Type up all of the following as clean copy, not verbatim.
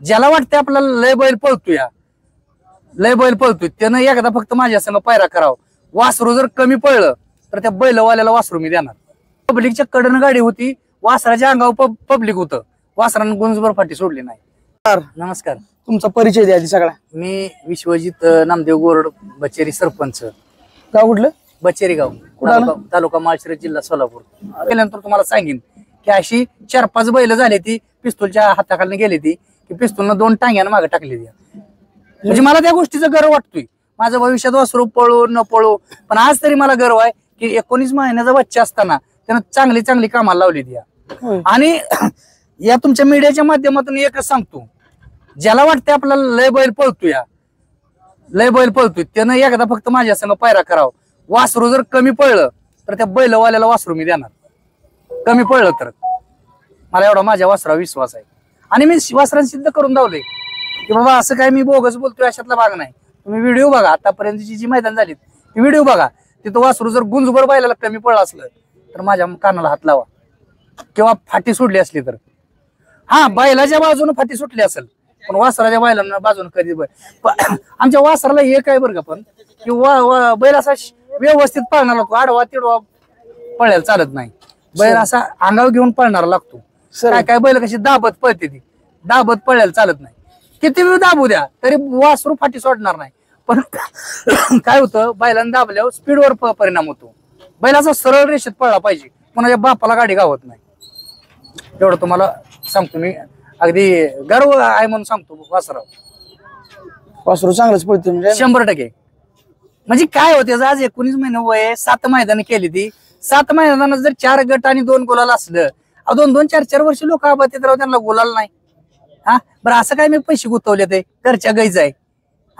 ज्याला वाटतं आपल्याला लय बैल पळतोय लय बैल पळतोय त्यानं एकदा फक्त माझ्या संग पायरा करावं. वासरू जर कमी पळलं तर त्या बैलवाल्याला वासरू मी देणार. पब्लिकच्या कडनं गाडी होती, वासराच्या अंगावर पब्लिक होतं, वासरानं गुंजभर फाटी सोडली नाही. नमस्कार, तुमचा परिचय द्या आधी सगळा. मी विश्वजित नामदेव गोरड, बचेरी सरपंच. गाव कुठलं? बचेरी गाव, तालुका माळशिरस, जिल्हा सोलापूर. गेल्यानंतर तुम्हाला सांगेन की अशी 4-5 बैल झाली ती पिस्तूलच्या हाताखाली गेली ती की पिस्तूलनं 2 टांग्यानं मागे टाकली ती. म्हणजे मला त्या गोष्टीचा गर्व वाटतोय. माझं भविष्यात वासरू पळू न पळू, पण आज तरी मला गर्व आहे की 19 महिन्याचा बच्चा असताना त्यानं चांगली कामाला लावली ती. आणि या तुमच्या मीडियाच्या माध्यमातून एकच सांगतो, ज्याला वाटतं आपल्याला लय बैल पळतोय त्यानं एकदा फक्त माझ्या संग पायरा करावं. वासरू जर कमी पळलं तर त्या बैलवाल्याला वासरू मी देणार. कमी पळलं तर मला एवढा माझ्या वासरावर विश्वास आहे. आणि मी वासरांना सिद्ध करून दावले की बाबा असं काय मी बोगस बोलतोय अशातला भाग नाही. तुम्ही व्हिडिओ बघा, आतापर्यंतची जी मैदान झाली ती व्हिडिओ बघा. तिथं वासरू जर गुंजभर बैलाला कमी पळलं असलं तर माझ्या कानाला हात लावा, किंवा फाटी सोडली असली तर. हा, बैलाच्या बाजूने फाटी सुटली असेल, पण वासराच्या बैलांना बाजून कधी आमच्या वासराला हे काय बरं का, पण की बैल असा व्यवस्थित पळणारा लागतो, आडवा तिडवा पळायला चालत नाही. बैल असा अंगावर घेऊन पळणारा लागतो. काय बैल कशी दाबत पळते, ती दाबत पळायला चालत नाही. किती वेळ दाबू द्या तरी वासरू फाटी सोडणार नाही. पण काय होतं, बैलांना दाबल्यावर स्पीडवर परिणाम होतो. बैलाचा सरळ रेषेत पळला पाहिजे, कोणाच्या बापाला गाडी गावत नाही. एवढं तुम्हाला सांगतो मी, अगदी गर्व आहे म्हणून सांगतो. वासरू चांगलंच पळते म्हणजे 100%. म्हणजे काय होते, आज 19 महिने वय, 7 मैदान केली ती. 7 मैदानात जर 4 गट आणि 2 गुलाल असलं, 2-2, 4-4 वर्ष लोक आबातीत राहू, त्यांना गुलाल नाही. हा बरं, असं काय मी पैसे गुंतवले ते घरच्या गाईच आहे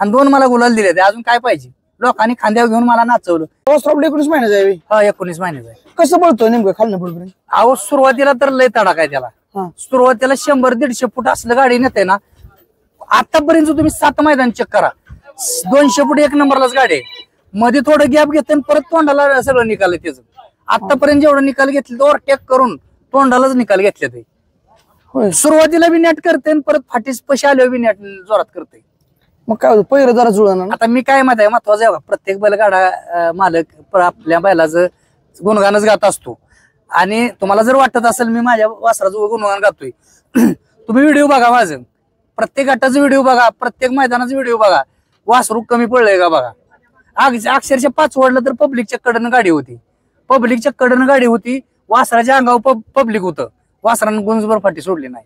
आणि 2 मला गुलाल दिले ते, अजून काय पाहिजे. लोकांनी खांद्यावर घेऊन मला नाचवलं. 19 महिन्याचा आहे. हा, 19 महिन्याचा आहे. कसं पळतो नेमकं खालनं पुढपर्यंत? अहो, सुरुवातीला तर लय तडाख आहे त्याला. सुरुवातीला 100-150 फूट असलं गाडी नेते ना. आतापर्यंत तुम्ही 7 मैदान चेक करा, 200 फूट 1 नंबरलाच गाडी आहे. मध्ये थोडं गॅप घेते परत तोंडाला सगळं निकाल त्याचं. आतापर्यंत जेवढं निकाल घेतले तर ओव्हरटेक करून तोंडालाच निकाल घेतले ते. सुरुवातीला बी नेट करते आणि परत फाटीस पैसे आले बी नेट जोरात करते. मग काय होतं, पहिलं जरा जुळणार. आता मी काय माहिती आहे, महत्वाचं आहे, प्रत्येक बैलगाडा मालक आपल्या बैलाचं गुणगानच गात असतो. आणि तुम्हाला जर वाटत असेल मी माझ्या वासराचं गुणगान गातोय, तुम्ही व्हिडिओ बघा, माझं प्रत्येक गटाचा व्हिडिओ बघा, प्रत्येक मैदानाचा व्हिडिओ बघा. वासरू कमी पडलंय का बघा. अक्षरशः 5 ओढलं तर पब्लिकच्या कडनं गाडी होती, वासराच्या अंगावर पब्लिक होतं, वासरानं गुंजभर फाटी सोडली नाही.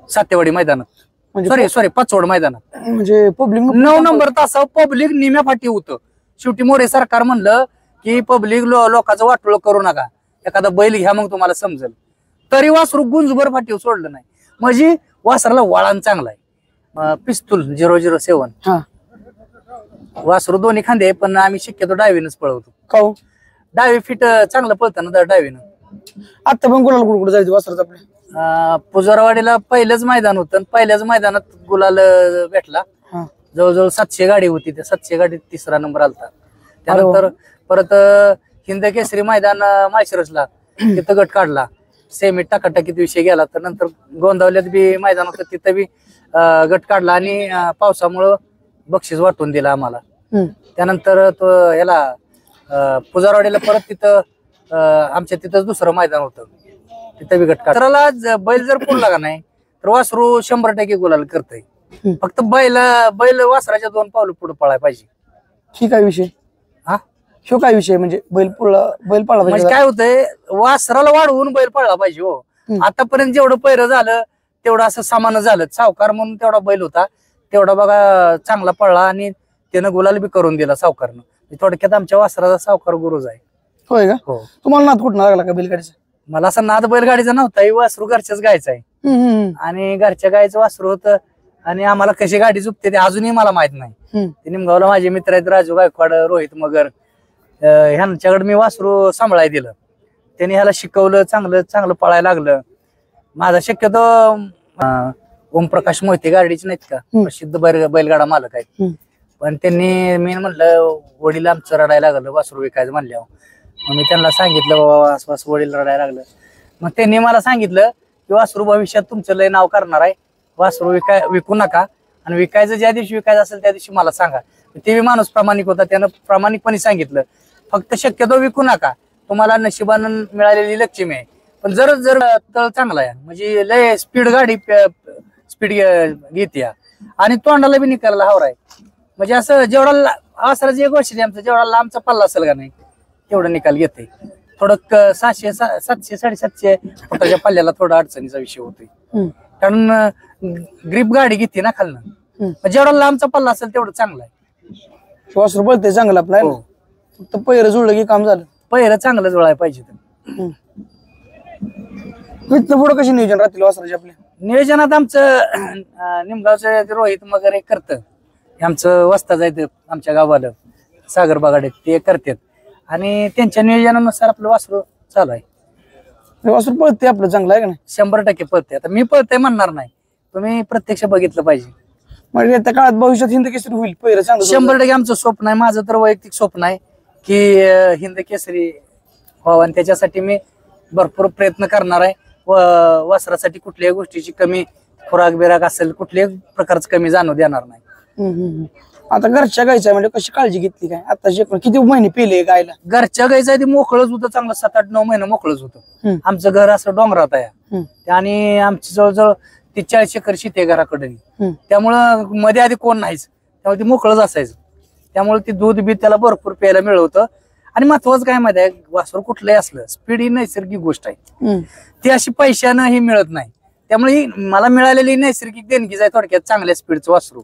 सातेवाडी मैदानात, सॉरी 5 ओढ मैदानात, म्हणजे पब्लिक 9 नंबर तासावर पब्लिक निम्या फाटी होतं. शेवटी मोरे सरकार म्हणलं की पब्लिक लोकांचं वाटोळ करू नका, एखादा बैल घ्या मग तुम्हाला समजेल. तरी वासरू गुंजभर फाटी सोडलं नाही. म्हणजे वासराला वळण चांगला आहे. पिस्तूल 007 वासरू दोन्ही खांदे, पण आम्ही शक्यतो डावीनच पळवतो. का डावी फिट चांगलं पळतं ना डावीनं. आता पण गुलाल कुठे जायचं वासराचं आपल्या? पुजारवाडीला पहिलंच मैदान होतं, पहिल्याच मैदानात गुलाल भेटला. जवळजवळ 700 गाडी होती, त्या 700 गाडीत 3रा नंबर आलता. त्यानंतर परत हिंद केसरी मैदान माळशिरसला, तिथं गट काढला. सेमीत टाकाटाकीत विषय गेला. तर नंतर गोंदावल्यात बी मैदान होतं, तिथं बी गट काढला आणि पावसामुळं बक्षीस वाटून दिलं आम्हाला. त्यानंतर तो ह्याला पुजारवाडीला परत तिथं आमच्या तिथंच 2रं मैदान होतं, तिथं बी गट काढला. बैल जर पुरला का नाही तर वासरू 100% गुलाल करतय. फक्त बैल वासराच्या 2 पावलं पुढे पळायला पाहिजे. ही काय विषय? ह्यो काय विषय म्हणजे बैल पळला पाहिजे. म्हणजे काय होतंय, वासराला वाढवून बैल पळला पाहिजे. हो, आतापर्यंत जेवढं पैर झालं तेवढं असं सामान झालं. सावकार म्हणून तेवढा बैल होता, तेवढा बघा चांगला पळला आणि त्यानं गुलाल बी करून दिला सावकारनं. थोडक्यात आमच्या वासराचा सावकार गुरुज आहे. होय का? हो. तुम्हाला नाद कुठं लागला का बैलगाडीचा? मला असा नाद बैलगाडीचा नव्हता, वासरू घरच्याच गायचा आहे. आणि घरच्या गायचं वासरू होतं. आणि आम्हाला कशी गाडी झुकते ते अजूनही मला माहित नाही. ते निमगावला माझे मित्र आहेत, राजू गायकवाड, रोहित मगर, ह्यांच्याकडे मी वासरू सांभाळायला दिलं. त्यांनी ह्याला शिकवलं, चांगलं पळायला लागलं. माझा शक्यतो ओमप्रकाश मोहिते गाडीचे नाहीत का, प्रसिद्ध बैलगाडा मालक आहेत. पण त्यांनी मी म्हणलं वडील आमचं रडायला लागलं वासरू विकायचं म्हणल्यावर. मग मी त्यांना सांगितलं बाबा वडील रडायला लागलं. मग त्यांनी मला सांगितलं की वासरू भविष्यात तुमचं लय नाव करणार आहे, वासरू विकू नका, आणि विकायचं ज्या दिवशी विकायचं असेल त्या दिवशी मला सांगा. ते माणूस प्रामाणिक होता, त्यानं प्रामाणिकपणे सांगितलं फक्त शक्यतो विकू नका, तुम्हाला नशिबानं मिळालेली लक्ष्मी आहे. पण जर तळ चांगला आहे म्हणजे लय स्पीड गाडी स्पीड घेते आणि तोंडाला बी निकायला हावर आहे, म्हणजे असं जेवढा वासराची एक गोष्ट आमचा जेवढा लांबचा पल्ला असेल का नाही तेवढं निकाल घेते. थोडं 700 700 750 फुटाच्या पल्ल्याला थोडा अडचणीचा विषय होतोय, कारण ग्रीप गाडी घेते ना खालनं. जेवढा लांबचा पल्ला असेल तेवढं चांगलं आहे. वासरू पळते चांगलं आपलं आहे ना? फक्त पहिरं जुळलं की काम झालं. पहिरं चांगलं जुळायला पाहिजे. इथलं पुढं कशी नियोजन राहतील वासराचे आपल्या? नियोजनात आमचं निमगावचं रोहित वगैरे करतं, आमचं वस्ता जायचं आमच्या गावाला सागर बागाडे ते करतात, आणि त्यांच्या नियोजनानुसार आपलं वासरू चालू आहे. वासरू पळते आपलं चांगलं आहे का नाही? 100% पळते. आता मी पळते म्हणणार नाही, तुम्ही प्रत्यक्ष बघितलं पाहिजे. म्हणजे त्या काळात भविष्यात हिंद केसरी होईल पहिरं चांगलं? 100% आमचं स्वप्न आहे, माझं तर वैयक्तिक स्वप्न आहे की हिंद केसरी व्हावं, आणि त्याच्यासाठी मी भरपूर प्रयत्न करणार आहे. वासरासाठी कुठल्याही गोष्टीची कमी खुराक बिराक असेल कुठल्याही प्रकारचं कमी जाणू देणार नाही. आता घरच्या गायचं म्हणजे कशी काळजी घेतली काय? आता किती महिने पिले गायला? घरच्या गायचं ते मोकळच होतं चांगलं, 7-8-9 महिने मोकळच होतं. आमचं घर असं डोंगरात आहे आणि आमची जवळजवळ 40 एकर शेती आहे घराकडे, त्यामुळं मध्ये आधी कोण नाहीच, त्यामुळे ते मोकळच असायचं. त्यामुळे ते दूध बी त्याला भरपूर प्यायला मिळत होतं. आणि महत्वाचं काय माहिती आहे, वासरू कुठलंही असलं स्पीड ही नैसर्गिक गोष्ट आहे, ती अशी पैशानं ही मिळत नाही. त्यामुळे ही मला मिळालेली नैसर्गिक देणगीच आहे थोडक्यात चांगल्या स्पीडचं वासरू.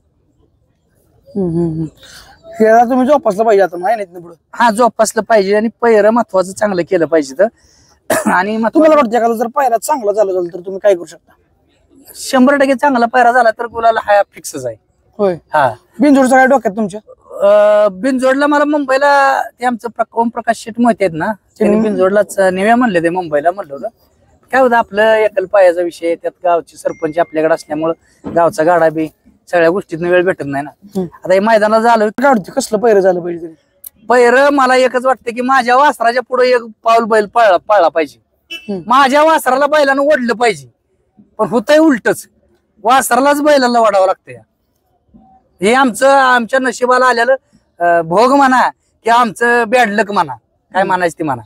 तुम्ही जोपासलं पाहिजे आता नाही पुढे. हा जोपासलं पाहिजे, आणि पहिरं महत्वाचं चांगलं केलं पाहिजे. तर आणि तुम्हाला वाटतं एखादा जर पायरा चांगला झाला तर तुम्ही काय करू शकता? 100% चांगला पायरा झाला तर गुलाला हा फिक्सच आहे. होय. हा बिनजोडचा काय डोक्यात तुमच्या? बिनजोडला मला मुंबईला ते आमचं ओमप्रकाश शेट मोहिते आहेत ना, त्यांनी बिनजोडलाच नेव्या म्हणले, ते मुंबईला म्हणलं होतं. काय होतं आपलं एकल पायाचा विषय, त्यात गावची सरपंच आपल्याकडे असल्यामुळं गावचा गाडा बी सगळ्या गोष्टीतून वेळ भेटत नाही ना. आता हे मैदानाला झालं काय वाटतं कसलं पैर झालं पाहिजे? पहिरं मला एकच वाटतं की माझ्या वासराच्या पुढे एक पाऊल बैल पाळला पाहिजे, माझ्या वासराला बैलानं ओढलं पाहिजे. पण होतंय उलटच, वासरालाच बैलाला वाढावं लागतं. हे आमच्या नशिबाला आलेलं भोग म्हणा की आमचं बॅड लक म्हणा, काय म्हणायचं ते म्हणा,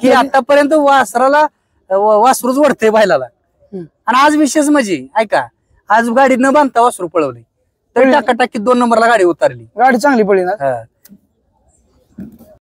की आतापर्यंत वासराला वासरूच ओढतंय बैलाला. आणि आज विशेष म्हणजे ऐका, आज गाडी न बांधता वासरू पळवली तरी टाकाटाकीत 2 नंबरला गाडी उतरली. गाडी चांगली पडली ना.